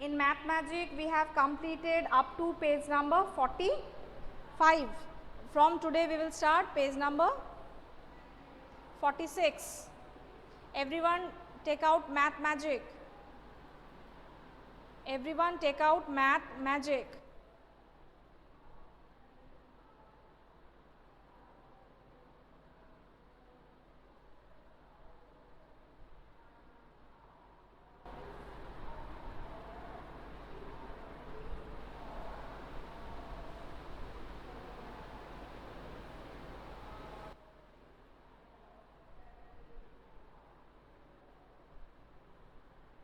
In Math Magic, we have completed up to page number 45. From today, we will start page number 46. Everyone take out Math Magic. Everyone take out Math Magic.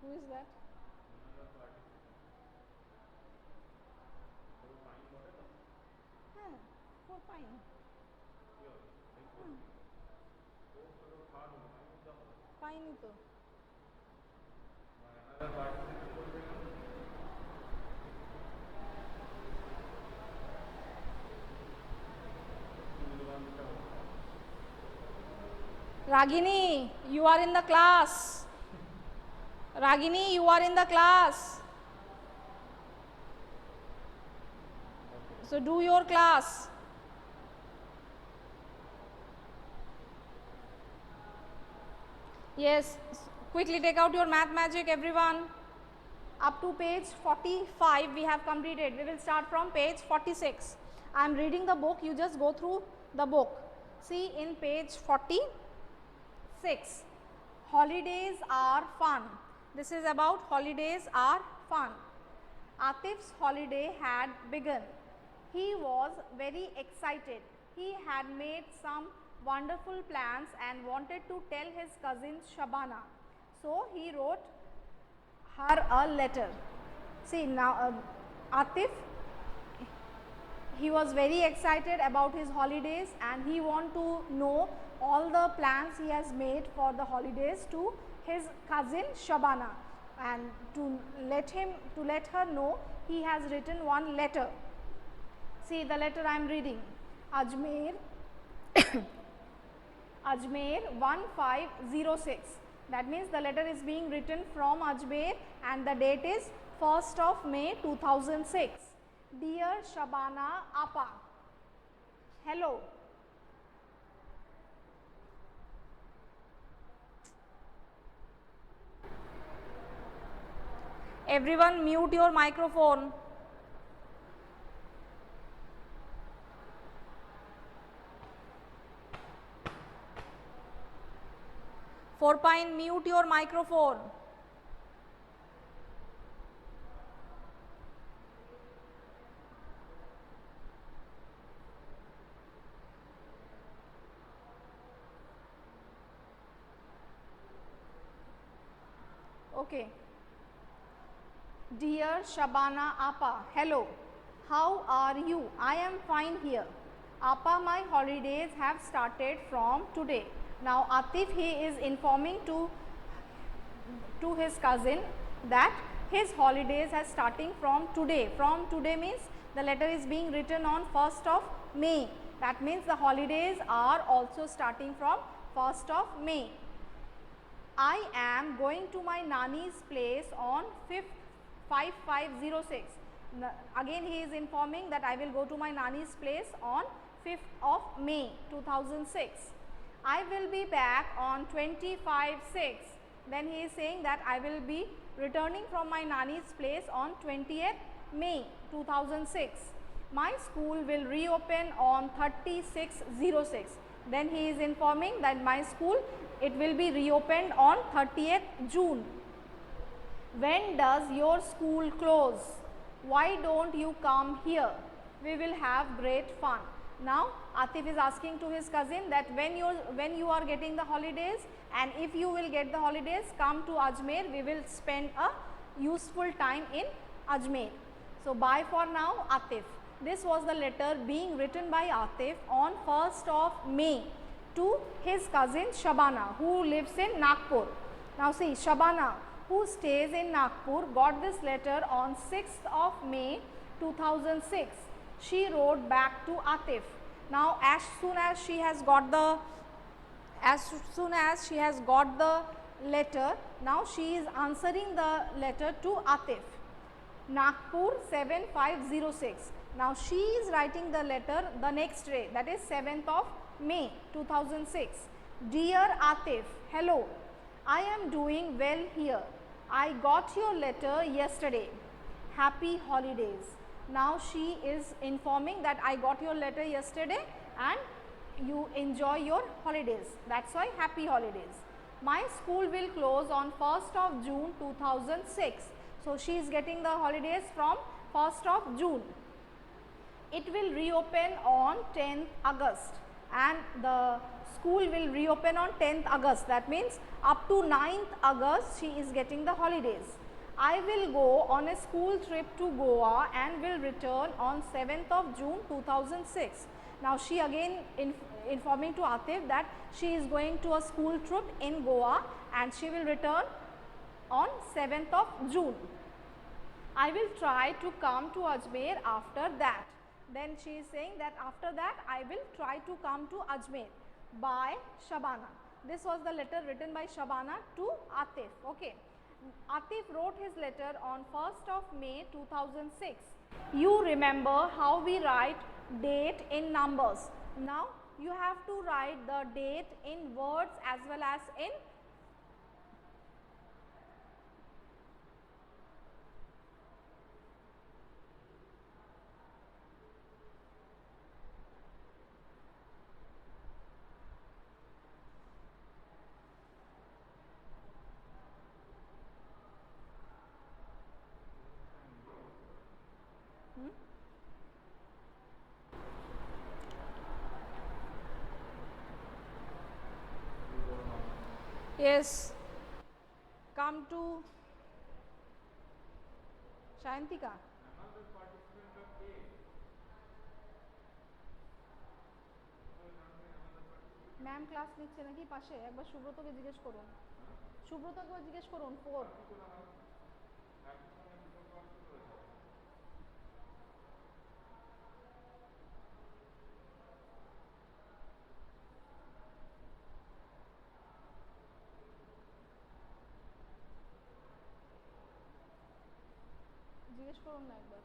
Who is that? हाँ, for fine. Fine ही तो. Ragini, you are in the class. Ragini, you are in the class. So do your class. Yes, quickly take out your Math Magic, everyone. Up to page 45 we have completed. We will start from page 46. I am reading the book, you just go through the book. See in page 46, holidays are fun. This is about holidays are fun. Atif's holiday had begun. He was very excited. He had made some wonderful plans and wanted to tell his cousin Shabana. So he wrote her a letter. See now Atif, he was very excited about his holidays and he want to know all the plans he has made for the holidays to his cousin Shabana, and to let her know, he has written one letter. See the letter I am reading. Ajmer Ajmer 1506. That means the letter is being written from Ajmer and the date is 1st of May 2006. Dear Shabana Appa, hello. Everyone mute your microphone. Forpine, mute your microphone. Okay. Dear Shabana Appa, hello. How are you? I am fine here. Appa, my holidays have started from today. Now Atif, he is informing to his cousin that his holidays are starting from today. From today means the letter is being written on 1st of May. That means the holidays are also starting from 1st of May. I am going to my Nani's place on 5506. Again he is informing that I will go to my Nani's place on 5th of May 2006. I will be back on 25/6. Then he is saying that I will be returning from my Nani's place on 20th May 2006. My school will reopen on 36/06. Then he is informing that my school, it will be reopened on 30th June. When does your school close? Why don't you come here? We will have great fun. Now Atif is asking to his cousin that when you are getting the holidays, and if you will get the holidays, come to Ajmer, we will spend a useful time in Ajmer. So bye for now, Atif. This was the letter being written by Atif on 1st of May to his cousin Shabana, who lives in Nagpur. Now see, Shabana, who stays in Nagpur, got this letter on 6th of May 2006. She wrote back to Atif. Now as soon as she has got the letter, now she is answering the letter to Atif. Nagpur 7506. Now she is writing the letter the next day, that is 7th of May 2006. Dear Atif, hello. I am doing well here. I got your letter yesterday. Happy holidays. Now she is informing that I got your letter yesterday and you enjoy your holidays. That's why happy holidays. My school will close on 1st of June 2006. So she is getting the holidays from 1st of June. It will reopen on 10th August and the school will reopen on 10th August. That means up to 9th August she is getting the holidays. I will go on a school trip to Goa and will return on 7th of June 2006. Now she again informing to Atif that she is going to a school trip in Goa and she will return on 7th of June. I will try to come to Ajmer after that. Then she is saying that after that I will try to come to Ajmer by Shabana. This was the letter written by Shabana to Atif. Okay. Atif wrote his letter on 1st of May 2006. You remember how we write date in numbers. Now you have to write the date in words as well as in yes, come to Shayantika. Ma'am class নিচ্ছে নাকি পাশে একবার সুব্রতকে জিজ্ঞেস করুন, সুব্রতকে একবার জিজ্ঞেস করুন 4 জিজ্ঞেস করুন না একবার।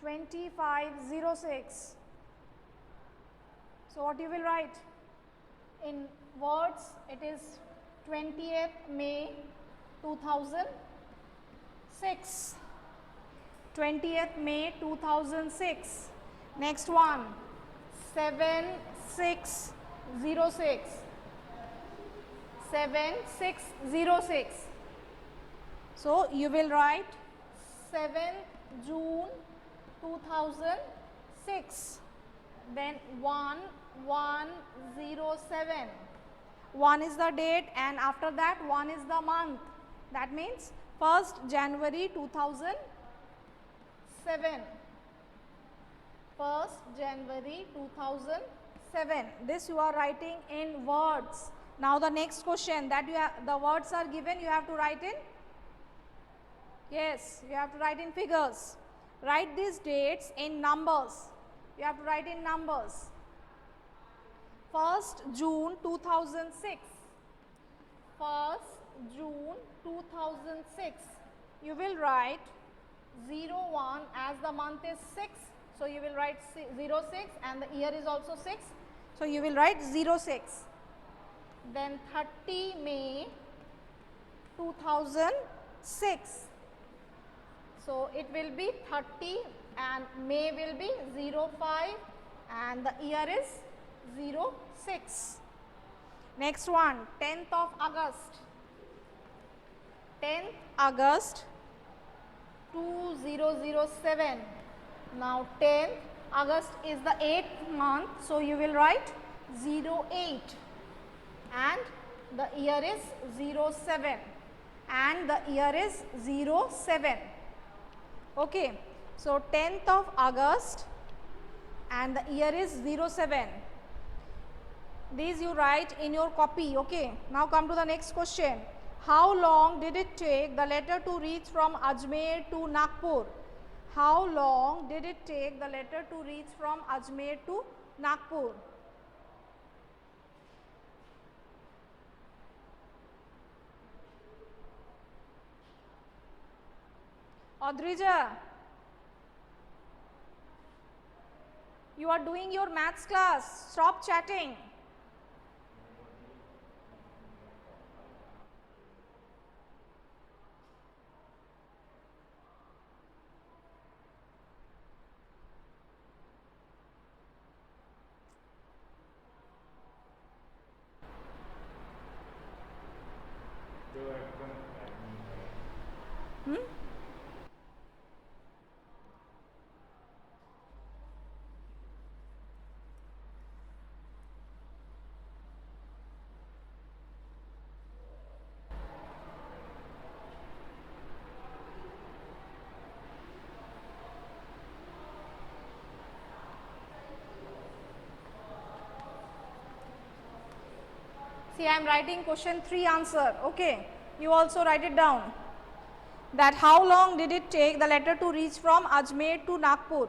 2506. So what you will write? In words, it is 20th May 2006. 20th May 2006. Next one, 7606. 7606. So you will write 7th June 2006. Then 1107. 1 is the date and after that 1 is the month. That means 1st January 2007. 1st January 2007. This you are writing in words. Now the next question that you have, the words are given, you have to write in, yes, you have to write in figures. Write these dates in numbers. You have to write in numbers. 1st June 2006. 1st June 2006. You will write 01 as the month is 6. So you will write 06 and the year is also 6. So you will write 06. Then 30 May 2006. So it will be 30 and May will be 05 and the year is 06. Next one, 10th of August. 10th August 2007. Now 10th August is the 8th month, so you will write 08 and the year is 07 and the year is 07. Okay, so 10th of August and the year is 07. These you write in your copy. Okay, now come to the next question. How long did it take the letter to reach from Ajmer to Nagpur? How long did it take the letter to reach from Ajmer to Nagpur? Adrija, you are doing your maths class. Stop chatting. See, I am writing question 3 answer. Okay, you also write it down. That how long did it take the letter to reach from Ajmer to Nagpur?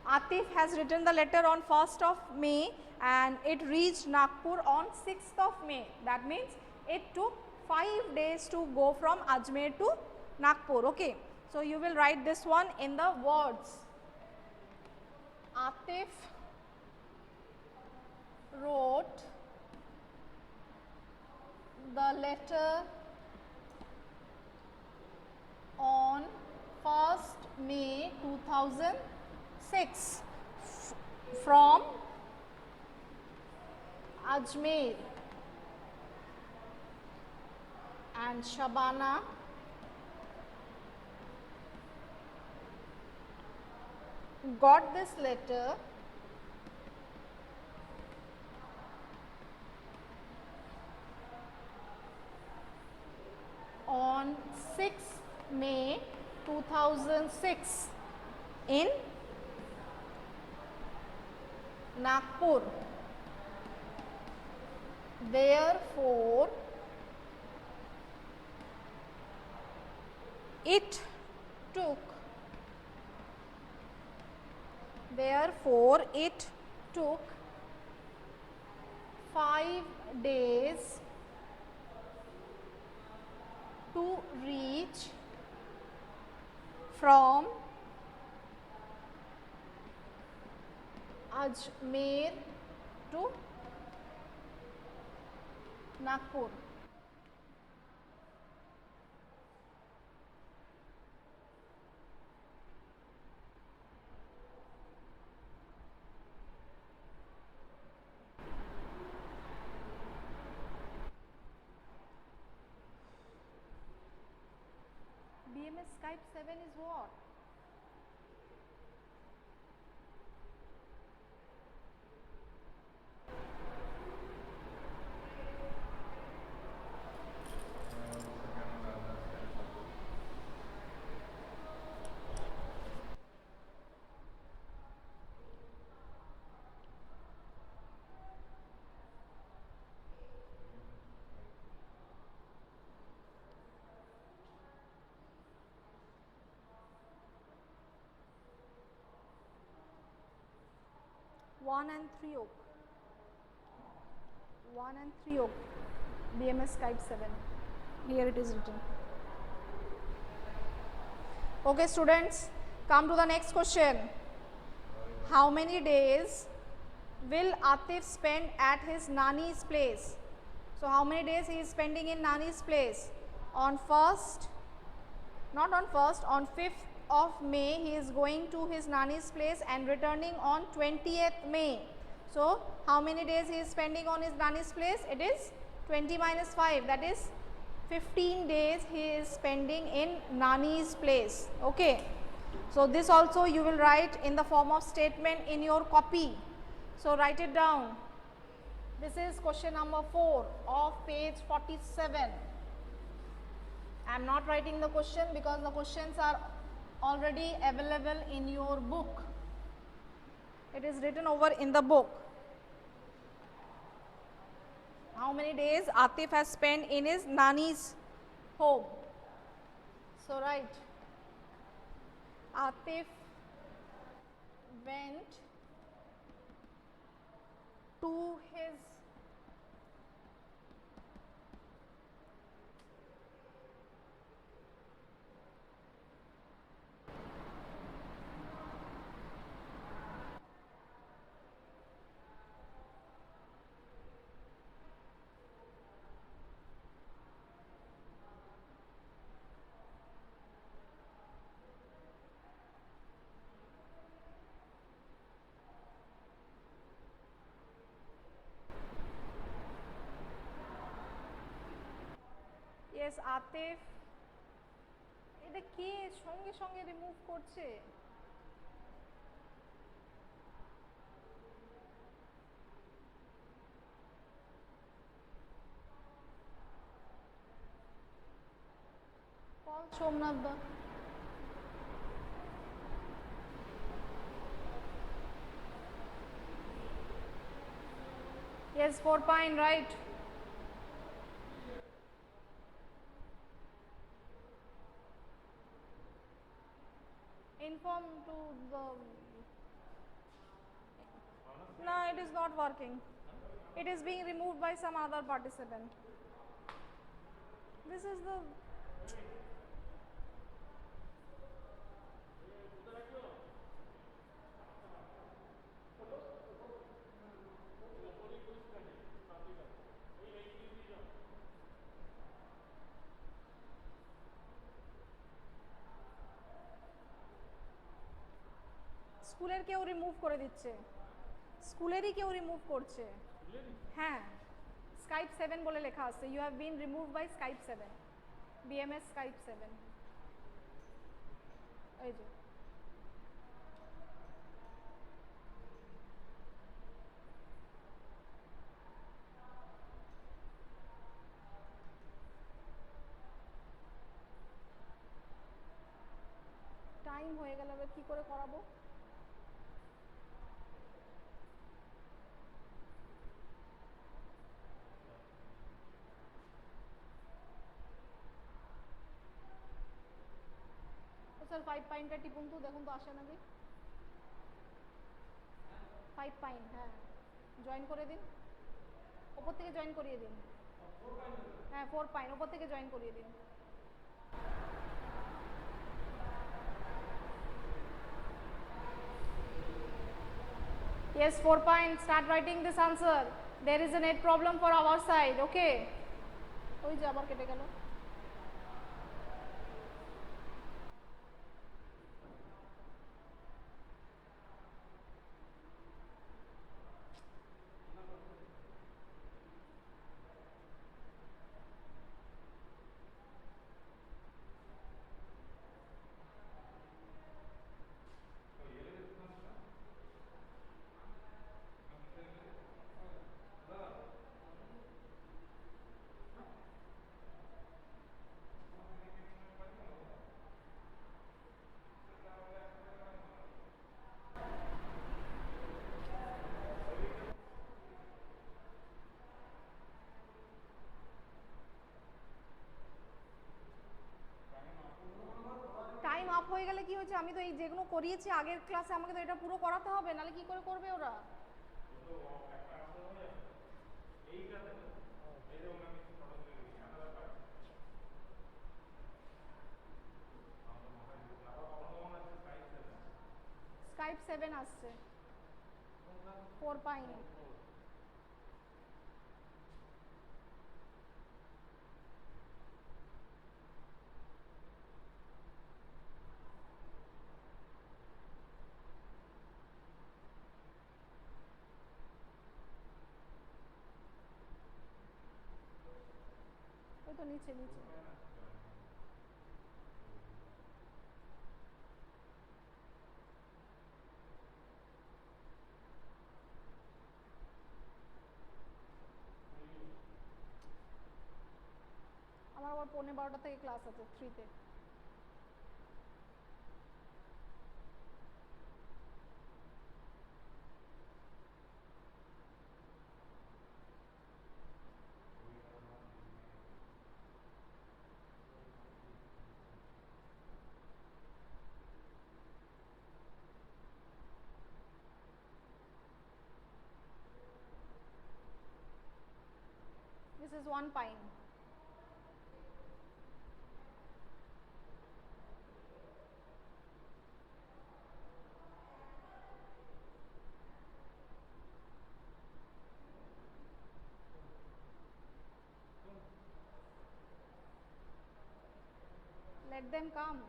Atif has written the letter on 1st of May and it reached Nagpur on 6th of May. That means it took 5 days to go from Ajmer to Nagpur. Okay, so you will write this one in the words. Atif wrote the letter on 1st May 2006 from Ajmer, and Shabana got this letter on 6th May 2006 in Nagpur. Therefore, it took 5 days to reach from Ajmer to Nagpur. BMS Skype 7 is what? One and three oak. 1 and 3 oak. BMS Skype 7. Here it is written. Okay, students, come to the next question. How many days will Atif spend at his Nani's place? So, how many days he is spending in Nani's place? On 1st, not on 1st, on 5th of May, he is going to his Nani's place and returning on 20th May. So, how many days he is spending on his Nani's place? It is 20 minus 5, that is 15 days he is spending in Nani's place. Okay. So, this also you will write in the form of statement in your copy. So, write it down. This is question number 4 of page 47. I am not writing the question because the questions are already available in your book. It is written over in the book. How many days Atif has spent in his Nani's home? So, write. Atif went to his yes, Atif. এটা কে সঙ্গে সঙ্গে remove করছে? Call Somnath da. Yes, 4 Pine, right. Inform to the. No, it is not working. It is being removed by some other participant. This is the. স্কুলের কেউ remove করে দিচ্ছে, স্কুলেরই কেউ remove করছে। হ্যাঁ, স্কাইপ 7 বলে লেখা আছে, you have been remove by Skype 7, BMS Skype 7। এই যে টাইম হয়ে গেল, এবার কি করে করাবো? স্যার 5 পাইনটা টিপুন তো, দেখুন তো আসে নাকি। 5 পাইন, হ্যাঁ জয়েন করে দিন, ওপর থেকে জয়েন করিয়ে দিন। হ্যাঁ 4 পাইন, ওপর থেকে জয়েন করিয়ে দিন। Yes, 4 points. Start writing this answer. There is a net problem for our side. Okay. ওই যে আবার কেটে গেল। টাইম আপ হয়ে গেলে কি হয়েছে, আমি তো এই যেগুলো করিয়েছি আগের ক্লাসে, আমাকে তো এটা পুরো করাতে হবে, নাহলে কি করে করবে ওরা? স্কাইপ 7 আসছে, 4 পাইনি। ওই তো নিচে নিচে। আমার আবার 11:15 থেকে ক্লাস আছে 3-তে। This is 1 pine. Let them come.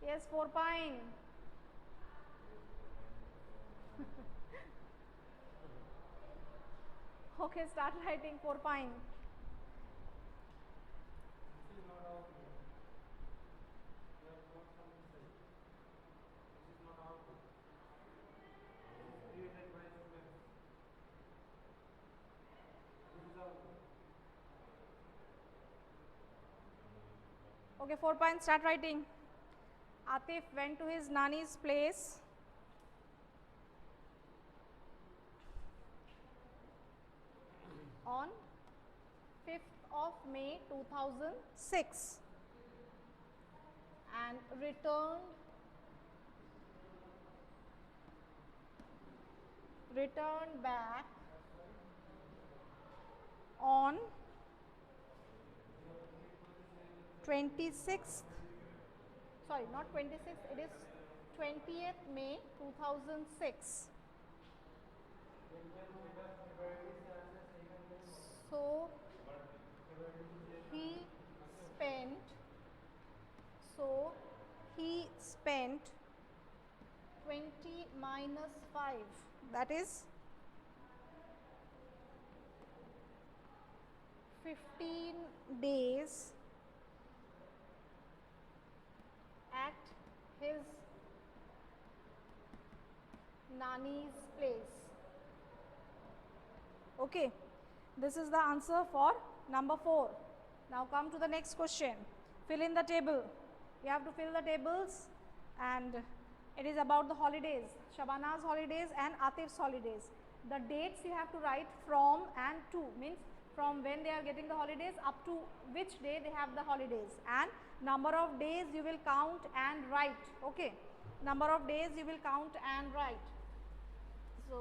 Yes, 4 pine. Okay, start writing 4 pine. Okay, 4 pine, start writing. Atif went to his Nani's place on 5th of May 2006 and returned back on 26th, sorry, not 26th, it is 20th May 2006. So he spent 20 minus 5, that is 15 days at his Nani's place. Okay, this is the answer for number 4. Now come to the next question. Fill in the table. You have to fill the tables, and it is about the holidays, Shabana's holidays and Atif's holidays. The dates you have to write from and to, means from when they are getting the holidays up to which day they have the holidays, and number of days you will count and write. Okay, number of days you will count and write. So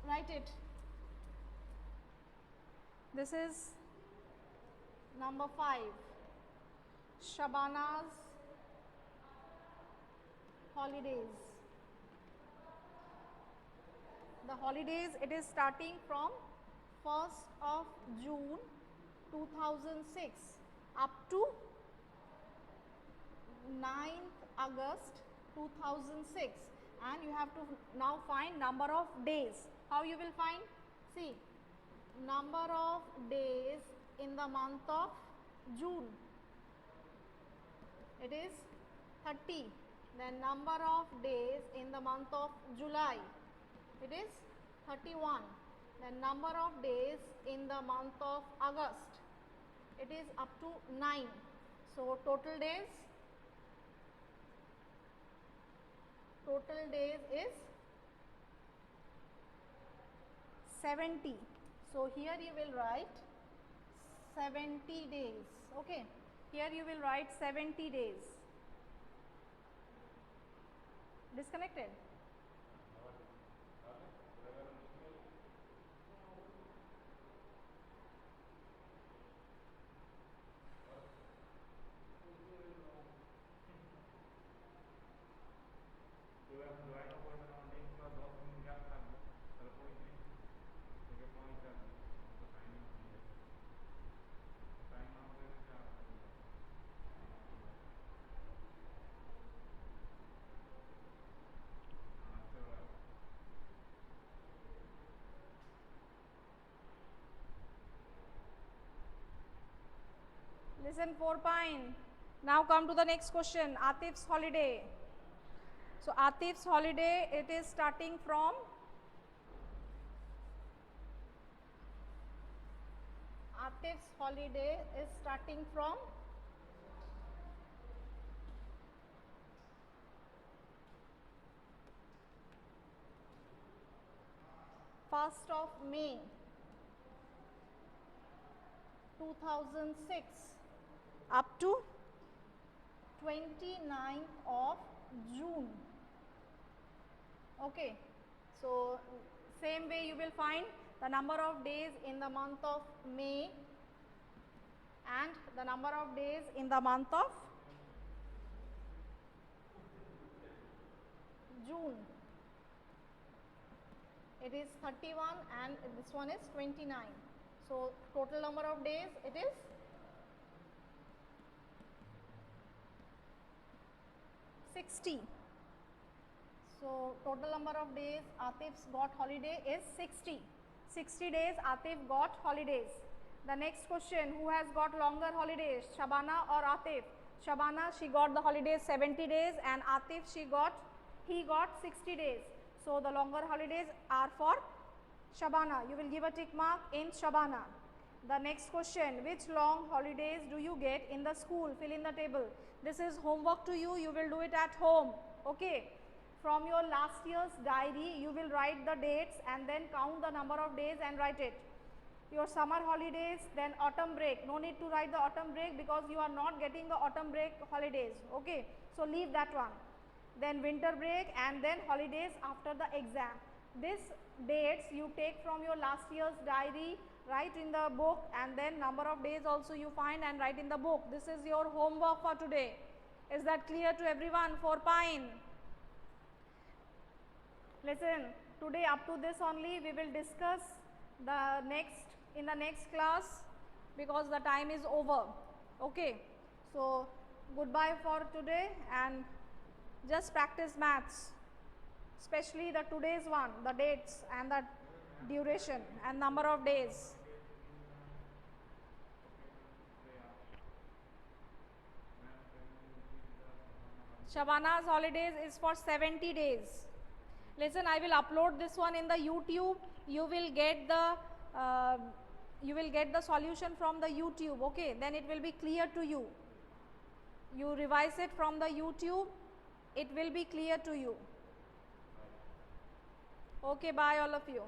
write it. This is number 5, Shabana's holidays. The holidays, it is starting from 1st of June 2006 up to 9th August 2006, and you have to now find number of days. How you will find? See, number of days in the month of June, it is 30. Then number of days in the month of July, it is 31. Then number of days in the month of August, it is up to 9. So total days is 70. So here you will write 70 days. Okay, here you will write 70 days. Disconnected? Listen, 4 Pine. Now come to the next question. Atif's holiday. So Atif's holiday, it is starting from Atif's holiday is starting from 1st of May 2006 up to 29th of June. Okay, so same way you will find the number of days in the month of May and the number of days in the month of June. It is 31 and this one is 29. So total number of days, it is 60. So total number of days Atif's got holiday is 60. 60 days Atif got holidays. The next question, who has got longer holidays, Shabana or Atif? Shabana, she got the holidays 70 days, and Atif, he got 60 days. So the longer holidays are for Shabana. You will give a tick mark in Shabana. The next question, which long holidays do you get in the school? Fill in the table. This is homework to you. You will do it at home. Okay. From your last year's diary, you will write the dates and then count the number of days and write it. Your summer holidays, then autumn break. No need to write the autumn break because you are not getting the autumn break holidays. Okay. So leave that one. Then winter break and then holidays after the exam. These dates you take from your last year's diary, write in the book, and then number of days also you find and write in the book. This is your homework for today. Is that clear to everyone? 4 Pine. Listen, today up to this only. We will discuss in the next class because the time is over. Okay. So goodbye for today and just practice maths, especially the today's one, the dates and the duration and number of days. Shabana's holidays is for 70 days. Listen, I will upload this one in the YouTube. You will get the solution from the YouTube. Okay, then it will be clear to you. You revise it from the YouTube. It will be clear to you. Okay, bye all of you.